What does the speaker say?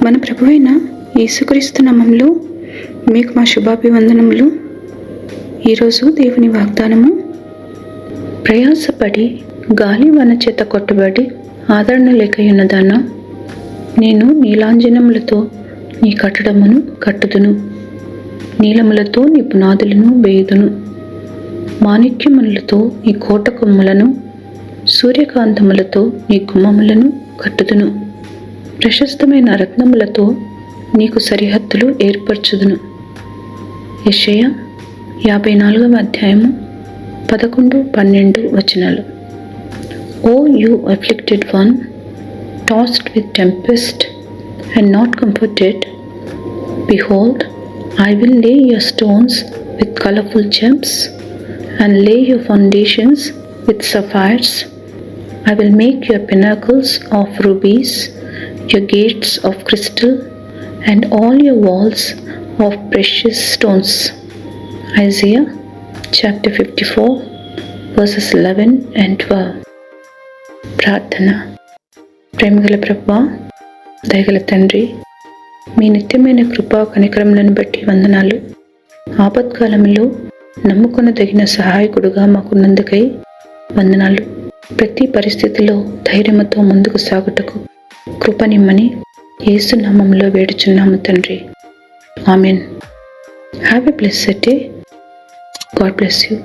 మన ప్రభువైన యేసుక్రీస్తు నామములో మీకు మా శుభాభివందనములు. ఈరోజు దేవుని వాగ్దానము, ప్రయాసపడి గాలి వాన చేత కొట్టబడి ఆదరణ లేకయున్నదానా, నేను నీలాంజనములతో నీ కట్టడమును కట్టుదును, నీలములతో నీ పునాదులను వేయుదును, మాణిక్యములతో నీ కోట కొమ్ములను, సూర్యకాంతములతో నీ గుమ్మములను కట్టుదును, ప్రశస్తమైన రత్నములతో నీకు సరిహద్దులు ఏర్పరచుదును. యెషయా 54వ అధ్యాయము 11-12 వచనాలు. O you afflicted one, tossed with tempest and not comforted, behold, I will lay your stones with colorful gems and lay your foundations with sapphires. I will make your pinnacles of rubies, your gates of crystal, and all your walls of precious stones. Isaiah chapter 54 verses 11 and 12. ప్రార్థన. ప్రేమగల ప్రభువా, దయగల తండ్రి, మీ నిత్యమైన కృపా కనికరములను బట్టి వందనాలు. ఆపత్కాలంలో నమ్ముకొనదగిన సహాయకుడుగా మాకున్నందుకై వందనాలు. ప్రతి పరిస్థితిలో ధైర్యముతో ముందుకు సాగుటకు కృపనిమ్మని యేసు నామములో వేడుచున్నాము తండ్రి. Amen. Have a blessed day. God bless you.